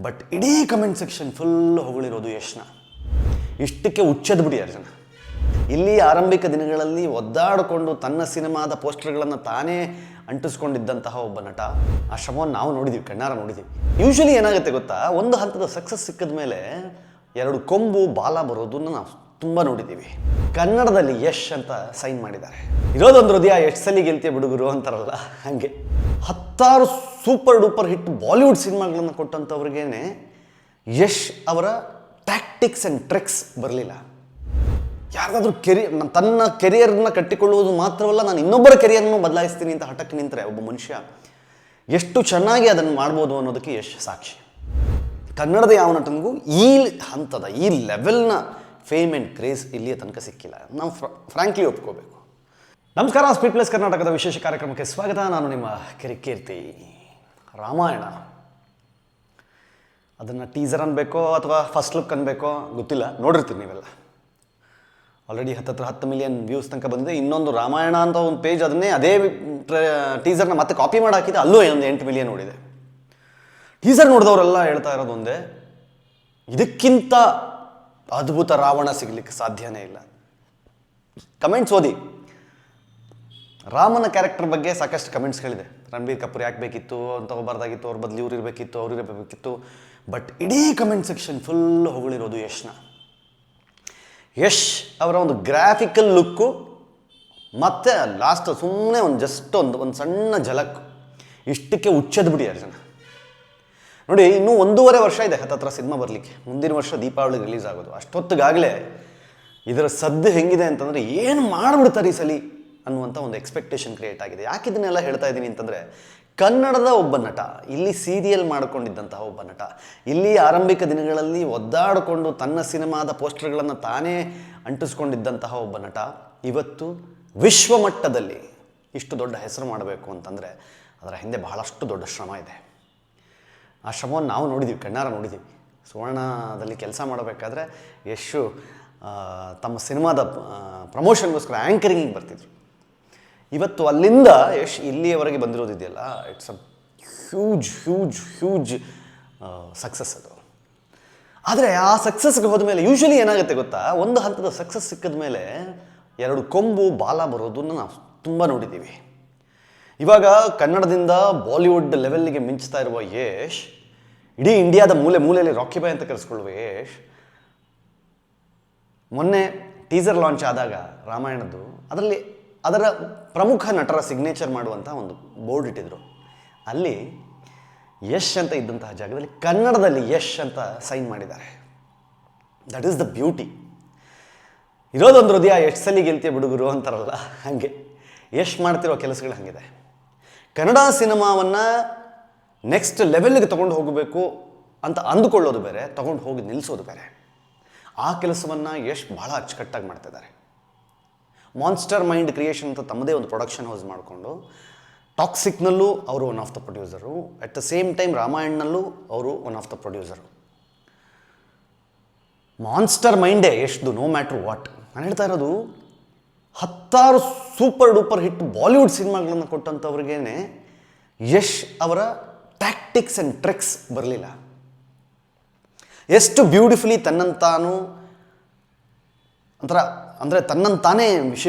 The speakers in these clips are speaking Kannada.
ಬಟ್ ಇಡೀ ಕಮೆಂಟ್ ಸೆಕ್ಷನ್ ಫುಲ್ ಹೊಗಳಿರೋದು ಯಶ್ನ. ಇಷ್ಟಕ್ಕೆ ಹುಚ್ಚದ್ ಬಿಟ್ಟಿದ್ದಾರೆ ಜನ. ಇಲ್ಲಿ ಆರಂಭಿಕ ದಿನಗಳಲ್ಲಿ ಒದ್ದಾಡಿಕೊಂಡು ತನ್ನ ಸಿನಿಮಾದ ಪೋಸ್ಟರ್ಗಳನ್ನು ತಾನೇ ಅಂಟಿಸ್ಕೊಂಡಿದ್ದಂತಹ ಒಬ್ಬ ನಟ. ಆ ಶ್ರಮವನ್ನು ನಾವು ನೋಡಿದ್ದೀವಿ, ಕಣ್ಣಾರ ನೋಡಿದ್ದೀವಿ. ಯೂಶ್ವಲಿ ಏನಾಗುತ್ತೆ ಗೊತ್ತಾ, ಒಂದು ಹಂತದ ಸಕ್ಸಸ್ ಸಿಕ್ಕಿದ ಮೇಲೆ ಎರಡು ಕೊಂಬು ಬಾಲ ಬರೋದನ್ನು ನಾವು ತುಂಬ ನೋಡಿದ್ದೀವಿ. ಕನ್ನಡದಲ್ಲಿ ಯಶ್ ಅಂತ ಸೈನ್ ಮಾಡಿದ್ದಾರೆ. ಇರೋದೊಂದು ಹೃದಯ, ಎಷ್ಟು ಸಲ ಗೆಲ್ತಿಯ ಬಿಡುಗರು ಅಂತಾರಲ್ಲ, ಹಾಗೆ 10 ಸೂಪರ್ ಡೂಪರ್ ಹಿಟ್ ಬಾಲಿವುಡ್ ಸಿನಿಮಾಗಳನ್ನು ಕೊಟ್ಟಂಥವ್ರಿಗೇನೆ ಯಶ್ ಅವರ ಟ್ಯಾಕ್ಟಿಕ್ಸ್ ಆ್ಯಂಡ್ ಟ್ರಿಕ್ಸ್ ಬರಲಿಲ್ಲ. ಯಾರಿಗಾದ್ರೂ ತನ್ನ ಕೆರಿಯರ್ನ ಕಟ್ಟಿಕೊಳ್ಳುವುದು ಮಾತ್ರವಲ್ಲ, ನಾನು ಇನ್ನೊಬ್ಬರ ಕೆರಿಯರ್ನೂ ಬದಲಾಯಿಸ್ತೀನಿ ಅಂತ ಹಠಕ್ಕೆ ನಿಂತರೆ ಒಬ್ಬ ಮನುಷ್ಯ ಎಷ್ಟು ಚೆನ್ನಾಗಿ ಅದನ್ನು ಮಾಡ್ಬೋದು ಅನ್ನೋದಕ್ಕೆ ಯಶ್ ಸಾಕ್ಷಿ. ಕನ್ನಡದ ಯಾವ ನಟನಿಗೂ ಈ ಹಂತದ ಈ ಲೆವೆಲ್ನ ಫೇಮ್ ಆ್ಯಂಡ್ ಕ್ರೇಜ್ ಇಲ್ಲಿಯ ತನಕ ಸಿಕ್ಕಿಲ್ಲ. ನಾವು ಫ್ರಾಂಕ್ಲಿ ಒಪ್ಕೋಬೇಕು. ನಮಸ್ಕಾರ, ಸ್ಪೀಡ್ ಪ್ಲಸ್ ಕರ್ನಾಟಕದ ವಿಶೇಷ ಕಾರ್ಯಕ್ರಮಕ್ಕೆ ಸ್ವಾಗತ. ನಾನು ನಿಮ್ಮ ಕಿರಿಕೀರ್ತಿ. ರಾಮಾಯಣ ಅದನ್ನು ಟೀಸರ್ ಅನ್ಬೇಕೋ ಅಥವಾ ಫಸ್ಟ್ ಲುಕ್ ಅನ್ಬೇಕೋ ಗೊತ್ತಿಲ್ಲ, ನೋಡಿರ್ತೀರಿ ನೀವೆಲ್ಲ. ಆಲ್ರೆಡಿ 10 ಮಿಲಿಯನ್ ವ್ಯೂಸ್ ತನಕ ಬಂದಿದೆ. ಇನ್ನೊಂದು ರಾಮಾಯಣ ಅಂತ ಒಂದು ಪೇಜ್ ಅದನ್ನೇ ಅದೇ ಟೀಸರ್ನ ಮತ್ತೆ ಕಾಪಿ ಮಾಡಿ ಹಾಕಿದೆ, ಅಲ್ಲೂ ಒಂದು 8 ಮಿಲಿಯನ್ ನೋಡಿದೆ. ಟೀಸರ್ ನೋಡಿದವರೆಲ್ಲ ಹೇಳ್ತಾ ಇರೋದು ಒಂದೇ, ಇದಕ್ಕಿಂತ ಅದ್ಭುತ ರಾವಣ ಸಿಗಲಿಕ್ಕೆ ಸಾಧ್ಯನೇ ಇಲ್ಲ. ಕಮೆಂಟ್ಸ್ ಓದಿ. ರಾಮನ ಕ್ಯಾರೆಕ್ಟರ್ ಬಗ್ಗೆ ಸಾಕಷ್ಟು ಕಮೆಂಟ್ಸ್ಗಳಿದೆ. ರಣಬೀರ್ ಕಪೂರ್ ಯಾಕೆ ಬೇಕಿತ್ತು ಅಂತ ಹೋಗಬಾರ್ದಾಗಿತ್ತು, ಅವ್ರ ಬದಲು ಇವ್ರು ಇರಬೇಕಿತ್ತು, ಅವ್ರು ಇರಬೇಕಿತ್ತು. ಬಟ್ ಇಡೀ ಕಮೆಂಟ್ ಸೆಕ್ಷನ್ ಫುಲ್ ಹೊಗಳಿರೋದು ಯಶ್ನ. ಯಶ್ ಅವರ ಒಂದು ಗ್ರಾಫಿಕಲ್ ಲುಕ್ಕು ಮತ್ತು ಲಾಸ್ಟ್ ಸುಮ್ಮನೆ ಒಂದು ಸಣ್ಣ ಝಲಕ್, ಇಷ್ಟಕ್ಕೆ ಹುಚ್ಚದ್ ಬಿಟ್ಟಿದ್ದಾರೆ ಜನ. ನೋಡಿ, ಇನ್ನೂ 1.5 ವರ್ಷ ಇದೆ ಹತ್ತತ್ರ ಸಿನಿಮಾ ಬರಲಿಕ್ಕೆ. ಮುಂದಿನ ವರ್ಷ ದೀಪಾವಳಿ ರಿಲೀಸ್ ಆಗೋದು. ಅಷ್ಟೊತ್ತಿಗಾಗಲೇ ಇದರ ಸದ್ದು ಹೆಂಗಿದೆ ಅಂತಂದರೆ, ಏನು ಮಾಡಿಬಿಡ್ತಾರೆ ಈ ಸಲ ಅನ್ನುವಂಥ ಒಂದು ಎಕ್ಸ್ಪೆಕ್ಟೇಷನ್ ಕ್ರಿಯೇಟ್ ಆಗಿದೆ. ಯಾಕೆ ಇದನ್ನೆಲ್ಲ ಹೇಳ್ತಾ ಇದ್ದೀನಿ ಅಂತಂದರೆ, ಕನ್ನಡದ ಒಬ್ಬ ನಟ, ಇಲ್ಲಿ ಸೀರಿಯಲ್ ಮಾಡಿಕೊಂಡಿದ್ದಂತಹ ಒಬ್ಬ ನಟ, ಇಲ್ಲಿ ಆರಂಭಿಕ ದಿನಗಳಲ್ಲಿ ಒದ್ದಾಡಿಕೊಂಡು ತನ್ನ ಸಿನಿಮಾದ ಪೋಸ್ಟರ್ಗಳನ್ನು ತಾನೇ ಅಂಟಿಸ್ಕೊಂಡಿದ್ದಂತಹ ಒಬ್ಬ ನಟ ಇವತ್ತು ವಿಶ್ವಮಟ್ಟದಲ್ಲಿ ಇಷ್ಟು ದೊಡ್ಡ ಹೆಸರು ಮಾಡಬೇಕು ಅಂತಂದರೆ ಅದರ ಹಿಂದೆ ಬಹಳಷ್ಟು ದೊಡ್ಡ ಶ್ರಮ ಇದೆ. ಆ ಶ್ರಮವನ್ನು ನಾವು ನೋಡಿದ್ದೀವಿ, ಕಣ್ಣಾರ ನೋಡಿದ್ದೀವಿ. ಸುವರ್ಣದಲ್ಲಿ ಕೆಲಸ ಮಾಡಬೇಕಾದ್ರೆ ಯಶು ತಮ್ಮ ಸಿನಿಮಾದ ಪ್ರಮೋಷನ್ಗೋಸ್ಕರ ಆ್ಯಂಕರಿಂಗಿಗೆ ಬರ್ತಿದ್ರು. ಇವತ್ತು ಅಲ್ಲಿಂದ ಯಶ್ ಇಲ್ಲಿಯವರೆಗೆ ಬಂದಿರೋದಿದೆಯಲ್ಲ, ಇಟ್ಸ್ ಅ ಹ್ಯೂಜ್ ಸಕ್ಸಸ್ ಅದು. ಆದರೆ ಆ ಸಕ್ಸಸ್ಗೆ ಹೋದ ಮೇಲೆ ಯೂಶ್ವಲಿ ಏನಾಗುತ್ತೆ ಗೊತ್ತಾ, ಒಂದು ಹಂತದ ಸಕ್ಸಸ್ ಸಿಕ್ಕಿದ ಮೇಲೆ ಎರಡು ಕೊಂಬು ಬಾಲ ಬರೋದನ್ನು ನಾವು ತುಂಬ ನೋಡಿದ್ದೀವಿ. ಇವಾಗ ಕನ್ನಡದಿಂದ ಬಾಲಿವುಡ್ ಲೆವೆಲ್ಗೆ ಮಿಂಚ್ತಾ ಇರುವ ಯಶ್, ಇಡೀ ಇಂಡಿಯಾದ ಮೂಲೆಯಲ್ಲಿ ರಾಕಿ ಬಾಯ್ ಅಂತ ಕರೆಸ್ಕೊಳ್ಳುವ ಯಶ್, ಮೊನ್ನೆ ಟೀಸರ್ ಲಾಂಚ್ ಆದಾಗ ರಾಮಾಯಣದ್ದು ಅದರ ಪ್ರಮುಖ ನಟರ ಸಿಗ್ನೇಚರ್ ಮಾಡುವಂಥ ಒಂದು ಬೋರ್ಡ್ ಇಟ್ಟಿದ್ರು. ಅಲ್ಲಿ ಯಶ್ ಅಂತ ಇದ್ದಂತಹ ಜಾಗದಲ್ಲಿ ಕನ್ನಡದಲ್ಲಿ ಯಶ್ ಅಂತ ಸೈನ್ ಮಾಡಿದ್ದಾರೆ. That is the beauty. ಇರೋದೊಂದು ಹೃದಯ, ಎಷ್ಟು ಸಲ ಗೆಲ್ತಿಯ ಬಿಡುಗರು ಅಂತಾರಲ್ಲ, ಹಾಗೆ ಯಶ್ ಮಾಡ್ತಿರೋ ಕೆಲಸಗಳು ಹಾಗಿದೆ. ಕನ್ನಡ ಸಿನಿಮಾವನ್ನು ನೆಕ್ಸ್ಟ್ ಲೆವೆಲ್ಗೆ ತೊಗೊಂಡು ಹೋಗಬೇಕು ಅಂತ ಅಂದುಕೊಳ್ಳೋದು ಬೇರೆ, ತೊಗೊಂಡು ಹೋಗಿ ನಿಲ್ಲಿಸೋದು ಬೇರೆ. ಆ ಕೆಲಸವನ್ನು ಯಶ್ ಭಾಳ ಅಚ್ಚುಕಟ್ಟಾಗಿ ಮಾಡ್ತಿದ್ದಾರೆ. ಮಾನ್ಸ್ಟರ್ ಮೈಂಡ್ ಕ್ರಿಯೇಷನ್ ಅಂತ ತಮ್ಮದೇ ಒಂದು ಪ್ರೊಡಕ್ಷನ್ ಹೌಸ್ ಮಾಡಿಕೊಂಡು, ಟಾಕ್ಸಿಕ್ನಲ್ಲೂ ಅವರು one of the producer, at the same time ರಾಮಾಯಣನಲ್ಲೂ ಅವರು one of the producer. Monster ಮೈಂಡೇ ಯಶ್ದು, ನೋ ಮ್ಯಾಟ್ರ್ ವಾಟ್. ನಾನು ಹೇಳ್ತಾ ಇರೋದು, 10 ಸೂಪರ್ ಡೂಪರ್ ಹಿಟ್ ಬಾಲಿವುಡ್ ಸಿನಿಮಾಗಳನ್ನು ಕೊಟ್ಟಂಥವ್ರಿಗೇನೆ ಯಶ್ ಅವರ ಟ್ಯಾಕ್ಟಿಕ್ಸ್ ಆ್ಯಂಡ್ ಟ್ರಿಕ್ಸ್ ಬರಲಿಲ್ಲ. ಎಷ್ಟು ಬ್ಯೂಟಿಫುಲಿ ತನ್ನಂತಾನು ಅಂದರೆ ತನ್ನಂತಾನೇ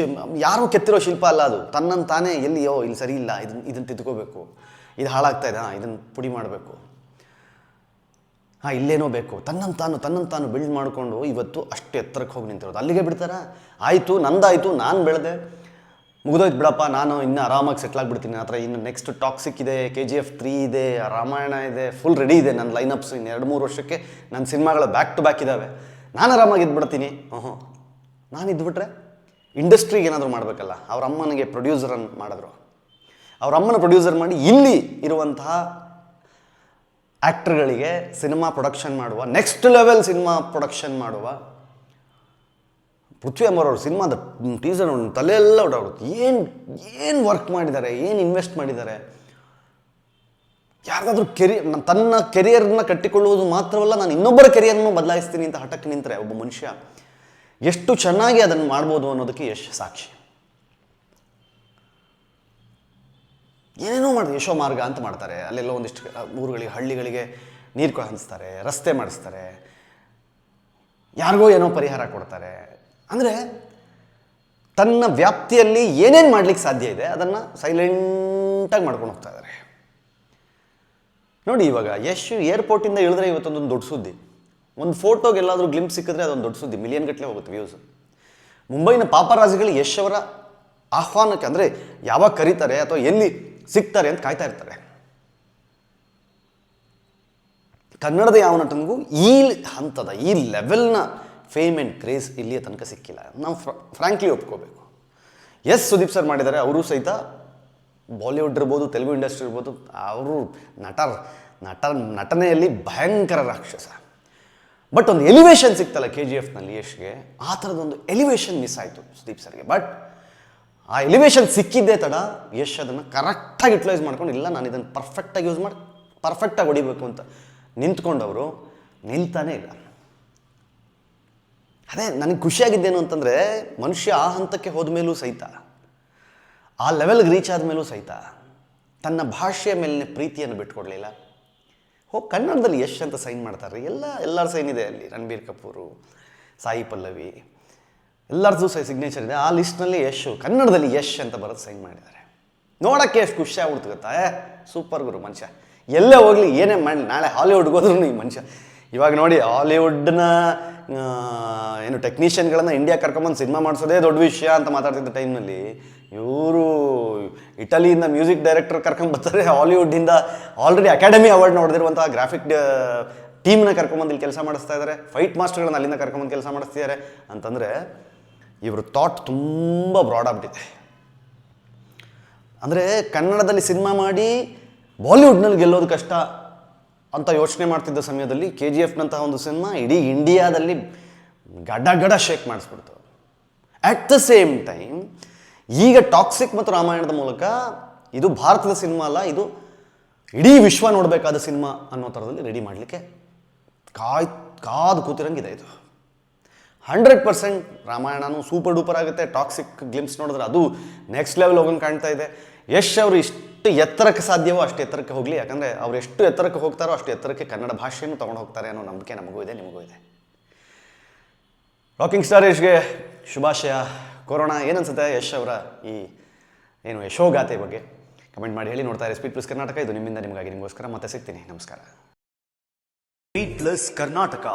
ಯಾರೂ ಕೆತ್ತಿರೋ ಶಿಲ್ಪ ಅಲ್ಲ ಅದು. ತನ್ನಂತಾನೇ ಎಲ್ಲಿಯೋ ಇಲ್ಲಿ ಸರಿ ಇಲ್ಲ, ಇದನ್ನು ತಿದ್ಕೋಬೇಕು, ಇದು ಹಾಳಾಗ್ತಾ ಇದೆ, ಇದನ್ನು ಪುಡಿ ಮಾಡಬೇಕು, ಇಲ್ಲೇನೋ ಬೇಕು, ತನ್ನಂತಾನು ಬಿಲ್ಡ್ ಮಾಡಿಕೊಂಡು ಇವತ್ತು ಅಷ್ಟು ಎತ್ತರಕ್ಕೆ ಹೋಗಿ ನಿಂತಿರೋದು. ಅಲ್ಲಿಗೆ ಬಿಡ್ತಾರಾ? ಆಯಿತು, ನಂದಾಯಿತು, ನಾನು ಬೆಳೆದೆ, ಮುಗಿದೋಯ್ತು ಬಿಡಪ್ಪ, ನಾನು ಇನ್ನೂ ಆರಾಮಾಗಿ ಸೆಟ್ಲ್ ಆಗಿಬಿಡ್ತೀನಿ. ಆ ಥರ ಇನ್ನು ನೆಕ್ಸ್ಟ್ ಟಾಕ್ಸಿಕ್ ಇದೆ, KGF 3 ಇದೆ, ರಾಮಾಯಣ ಇದೆ, ಫುಲ್ ರೆಡಿ ಇದೆ ನನ್ನ ಲೈನಪ್ಸ್. ಇನ್ನು 2-3 ವರ್ಷಕ್ಕೆ ನನ್ನ ಸಿನಿಮಾಗಳು ಬ್ಯಾಕ್ ಟು ಬ್ಯಾಕ್ ಇದ್ದಾವೆ, ನಾನು ಆರಾಮಾಗಿ ಇದ್ಬಿಡ್ತೀನಿ. ನಾನು ಇದ್ಬಿಟ್ರೆ ಇಂಡಸ್ಟ್ರಿಗೆ ಏನಾದರೂ ಮಾಡಬೇಕಲ್ಲ. ಅವ್ರ ಅಮ್ಮನಿಗೆ ಪ್ರೊಡ್ಯೂಸರನ್ನು ಮಾಡಿದ್ರು, ಅವ್ರ ಅಮ್ಮನ ಪ್ರೊಡ್ಯೂಸರ್ ಮಾಡಿ ಇಲ್ಲಿ ಇರುವಂತಹ ಆ್ಯಕ್ಟರ್ಗಳಿಗೆ ಸಿನಿಮಾ ಪ್ರೊಡಕ್ಷನ್ ಮಾಡುವ, ನೆಕ್ಸ್ಟ್ ಲೆವೆಲ್ ಸಿನಿಮಾ ಪ್ರೊಡಕ್ಷನ್ ಮಾಡುವ ಪೃಥ್ವಿ ಅಮ್ಮರವ್ರ ಸಿನಿಮಾದ ಟೀಸರ್ ತಲೆಯೆಲ್ಲ ಓಡಾಡುತ್ತೆ. ಏನು ವರ್ಕ್ ಮಾಡಿದ್ದಾರೆ, ಏನು ಇನ್ವೆಸ್ಟ್ ಮಾಡಿದ್ದಾರೆ. ಯಾರಿಗಾದ್ರೂ ತನ್ನ ಕೆರಿಯರ್ನ ಕಟ್ಟಿಕೊಳ್ಳುವುದು ಮಾತ್ರವಲ್ಲ, ನಾನು ಇನ್ನೊಬ್ಬರ ಕೆರಿಯರ್ನೂ ಬದಲಾಯಿಸ್ತೀನಿ ಅಂತ ಹಠಕ್ಕೆ ನಿಂತರೆ ಒಬ್ಬ ಮನುಷ್ಯ ಎಷ್ಟು ಚೆನ್ನಾಗಿ ಅದನ್ನು ಮಾಡ್ಬೋದು ಅನ್ನೋದಕ್ಕೆ ಯಶ್ ಸಾಕ್ಷಿ. ಏನೇನೋ ಮಾಡಿದೆ, ಯಶೋ ಮಾರ್ಗ ಅಂತ ಮಾಡ್ತಾರೆ. ಅಲ್ಲೆಲ್ಲೋ ಒಂದಿಷ್ಟು ಊರುಗಳಿಗೆ, ಹಳ್ಳಿಗಳಿಗೆ ನೀರು ಹಂಚ್ತಾರೆ, ರಸ್ತೆ ಮಾಡಿಸ್ತಾರೆ, ಯಾರಿಗೋ ಏನೋ ಪರಿಹಾರ ಕೊಡ್ತಾರೆ. ಅಂದರೆ ತನ್ನ ವ್ಯಾಪ್ತಿಯಲ್ಲಿ ಏನೇನು ಮಾಡ್ಲಿಕ್ಕೆ ಸಾಧ್ಯ ಇದೆ ಅದನ್ನು ಸೈಲೆಂಟಾಗಿ ಮಾಡ್ಕೊಂಡು ಹೋಗ್ತಾ ಇದ್ದಾರೆ. ನೋಡಿ, ಇವಾಗ ಯಶ್ ಏರ್ಪೋರ್ಟಿಂದ ಇಳಿದ್ರೆ ಇವತ್ತೊಂದೊಂದು ದೊಡ್ಡ ಸುದ್ದಿ. ಒಂದು ಫೋಟೋಗೆ ಎಲ್ಲಾದರೂ ಗ್ಲಿಂಪ್ ಸಿಕ್ಕಿದ್ರೆ ಅದೊಂದು ದೊಡ್ಡ ಸುದ್ದಿ, ಮಿಲಿಯನ್ ಗಟ್ಟಲೆ ಹೋಗುತ್ತೆ ವ್ಯೂಸ್. ಮುಂಬೈನ ಪಾಪರಾಜಿಗಳು ಯಶ್ ಅವರ ಆಹ್ವಾನಕ್ಕೆ, ಅಂದರೆ ಯಾವಾಗ ಕರೀತಾರೆ ಅಥವಾ ಎಲ್ಲಿ ಸಿಗ್ತಾರೆ ಅಂತ ಕಾಯ್ತಾ ಇರ್ತಾರೆ. ಕನ್ನಡದ ಯಾವ ನಟನಿಗೂ ಈ ಹಂತದ, ಈ ಲೆವೆಲ್ನ ಫೇಮ್ ಆ್ಯಂಡ್ ಕ್ರೇಜ್ ಇಲ್ಲಿಯ ತನಕ ಸಿಕ್ಕಿಲ್ಲ. ನಾವು ಫ್ರ್ಯಾಂಕ್ಲಿ ಒಪ್ಕೋಬೇಕು. ಎಸ್ ಸುದೀಪ್ ಸರ್ ಮಾಡಿದ್ದಾರೆ, ಅವರು ಸಹಿತ ಬಾಲಿವುಡ್ ಇರ್ಬೋದು, ತೆಲುಗು ಇಂಡಸ್ಟ್ರಿ ಇರ್ಬೋದು, ಅವರು ನಟನೆಯಲ್ಲಿ ಭಯಂಕರ ರಾಕ್ಷಸ. ಬಟ್ ಒಂದು ಎಲಿವೇಶನ್ ಸಿಕ್ತಲ್ಲ KGFನಲ್ಲಿ ಯಶ್ಗೆ, ಆ ಥರದೊಂದು ಎಲಿವೇಶನ್ ಮಿಸ್ ಆಯಿತು ಸುದೀಪ್ ಸರ್ಗೆ. ಬಟ್ ಆ ಎಲಿವೇಶನ್ ಸಿಕ್ಕಿದ್ದೇ ತಡ, ಯಶ್ ಅದನ್ನು ಕರೆಕ್ಟಾಗಿ ಯುಟಿಲೈಸ್ ಮಾಡ್ಕೊಂಡು, ಇಲ್ಲ ನಾನು ಇದನ್ನು ಪರ್ಫೆಕ್ಟಾಗಿ ಯೂಸ್ ಮಾಡಿ ಪರ್ಫೆಕ್ಟಾಗಿ ಹೊಡಿಬೇಕು ಅಂತ ನಿಂತ್ಕೊಂಡವರು ನಿಲ್ತಾನೇ ಇಲ್ಲ. ಅದೇ ನನಗೆ ಖುಷಿಯಾಗಿದ್ದೇನು ಅಂತಂದರೆ, ಮನುಷ್ಯ ಆ ಹಂತಕ್ಕೆ ಹೋದ ಮೇಲೂ ಸಹಿತ, ಆ ಲೆವೆಲ್ಗೆ ರೀಚ್ ಆದಮೇಲೂ ಸಹಿತ ತನ್ನ ಭಾಷೆಯ ಮೇಲಿನ ಪ್ರೀತಿಯನ್ನು ಬಿಟ್ಕೊಡ್ಲಿಲ್ಲ. ಕನ್ನಡದಲ್ಲಿ ಯಶ್ ಅಂತ ಸೈನ್ ಮಾಡ್ತಾರೆ, ಎಲ್ಲರ ಸೈನ್ ಇದೆ ಅಲ್ಲಿ. ರಣಬೀರ್ ಕಪೂರು, ಸಾಯಿ ಪಲ್ಲವಿ, ಎಲ್ಲರದ್ದು ಸಿಗ್ನೇಚರ್ ಇದೆ. ಆ ಲಿಸ್ಟ್ನಲ್ಲಿ ಯಶ್, ಕನ್ನಡದಲ್ಲಿ ಯಶ್ ಅಂತ ಬರೋದು ಸೈನ್ ಮಾಡಿದ್ದಾರೆ. ನೋಡೋಕ್ಕೆ ಎಷ್ಟು ಖುಷಿ ಆಗ್ಬಿಡ್ತು ಗೊತ್ತಾ. ಸೂಪರ್ ಗುರು ಮನುಷ್ಯ, ಎಲ್ಲೇ ಹೋಗಲಿ ಏನೇ ಮಾಡಲಿ, ನಾಳೆ ಹಾಲಿವುಡ್ಗೆ ಹೋದ್ರೂ ಈ ಮನುಷ್ಯ. ಇವಾಗ ನೋಡಿ, ಹಾಲಿವುಡ್ನ ಏನು ಟೆಕ್ನಿಷಿಯನ್ಗಳನ್ನು ಇಂಡಿಯಾ ಕರ್ಕೊಂಬಂದು ಸಿನಿಮಾ ಮಾಡಿಸೋದೇ ದೊಡ್ಡ ವಿಷಯ ಅಂತ ಮಾತಾಡ್ತಿದ್ದ ಟೈಮ್ನಲ್ಲಿ, ಇವರು ಇಟಲಿಯಿಂದ ಮ್ಯೂಸಿಕ್ ಡೈರೆಕ್ಟರ್ ಕರ್ಕೊಂಬರ್ತಾರೆ, ಹಾಲಿವುಡ್ಡಿಂದ ಆಲ್ರೆಡಿ ಅಕಾಡೆಮಿ ಅವಾರ್ಡ್ನ ಹೊಡೆದಿರುವಂಥ ಗ್ರಾಫಿಕ್ ಟೀಮ್ನ ಕರ್ಕೊಂಬಂದು ಇಲ್ಲಿ ಕೆಲಸ ಮಾಡಿಸ್ತಾ ಇದ್ದಾರೆ, ಫೈಟ್ ಮಾಸ್ಟರ್ಗಳನ್ನ ಅಲ್ಲಿಂದ ಕರ್ಕೊಂಬಂದು ಕೆಲಸ ಮಾಡಿಸ್ತಿದ್ದಾರೆ ಅಂತಂದರೆ, ಇವರು ಥಾಟ್ ತುಂಬ ಬ್ರಾಡ್ ಆಗ್ಬಿಟ್ಟಿದೆ. ಅಂದರೆ ಕನ್ನಡದಲ್ಲಿ ಸಿನಿಮಾ ಮಾಡಿ ಬಾಲಿವುಡ್ನಲ್ಲಿ ಗೆಲ್ಲೋದು ಕಷ್ಟ ಅಂತ ಯೋಚನೆ ಮಾಡ್ತಿದ್ದ ಸಮಯದಲ್ಲಿ KGFನಂತಹ ಒಂದು ಸಿನಿಮಾ ಇಡೀ ಇಂಡಿಯಾದಲ್ಲಿ ಗಡ ಶೇಕ್ ಮಾಡಿಸ್ಬಿಡ್ತು. ಅಟ್ ದ ಸೇಮ್ ಟೈಮ್ ಈಗ ಟಾಕ್ಸಿಕ್ ಮತ್ತು ರಾಮಾಯಣದ ಮೂಲಕ ಇದು ಭಾರತದ ಸಿನಿಮಾ ಅಲ್ಲ, ಇದು ಇಡೀ ವಿಶ್ವ ನೋಡಬೇಕಾದ ಸಿನಿಮಾ ಅನ್ನೋ ಥರದಲ್ಲಿ ರೆಡಿ ಮಾಡಲಿಕ್ಕೆ ಕಾದು ಕೂತಿರಂಗಿದೆ. ಇದು 100% ರಾಮಾಯಣನೂ ಸೂಪರ್ ಡೂಪರ್ ಆಗುತ್ತೆ. ಟಾಕ್ಸಿಕ್ ಗ್ಲಿಮ್ಸ್ ನೋಡಿದ್ರೆ ಅದು ನೆಕ್ಸ್ಟ್ ಲೆವೆಲ್ ಹೋಗೋಣ ಕಾಣ್ತಾ ಇದೆ. ಯಶ್ ಅವರು ಇಷ್ಟು ಎತ್ತರಕ್ಕೆ ಸಾಧ್ಯವೋ ಅಷ್ಟು ಎತ್ತರಕ್ಕೆ ಹೋಗಲಿ, ಯಾಕಂದರೆ ಅವ್ರು ಎಷ್ಟು ಎತ್ತರಕ್ಕೆ ಹೋಗ್ತಾರೋ ಅಷ್ಟು ಎತ್ತರಕ್ಕೆ ಕನ್ನಡ ಭಾಷೆಯನ್ನು ತೊಗೊಂಡು ಹೋಗ್ತಾರೆ ಅನ್ನೋ ನಂಬಿಕೆ ನಮಗೂ ಇದೆ, ನಿಮಗೂ ಇದೆ. ರಾಕಿಂಗ್ ಸ್ಟಾರ್ ಯಶ್ಗೆ ಶುಭಾಶಯ ಕೋರೋಣ. ಏನನ್ಸುತ್ತೆ ಯಶ್ ಅವರ ಈ ಏನು ಯಶೋಗಾಥೆ ಬಗ್ಗೆ ಕಮೆಂಟ್ ಮಾಡಿ ಹೇಳಿ. ನೋಡ್ತಾ ಇರಿ ಸ್ಪೀಡ್ ಪ್ಲಸ್ ಕರ್ನಾಟಕ. ಇದು ನಿಮ್ಮಿಂದ ನಿಮಗಾಗಿ, ನಿಮಗೋಸ್ಕರ. ಮತ್ತೆ ಸಿಗ್ತೀನಿ. ನಮಸ್ಕಾರ. Speed plus Karnataka.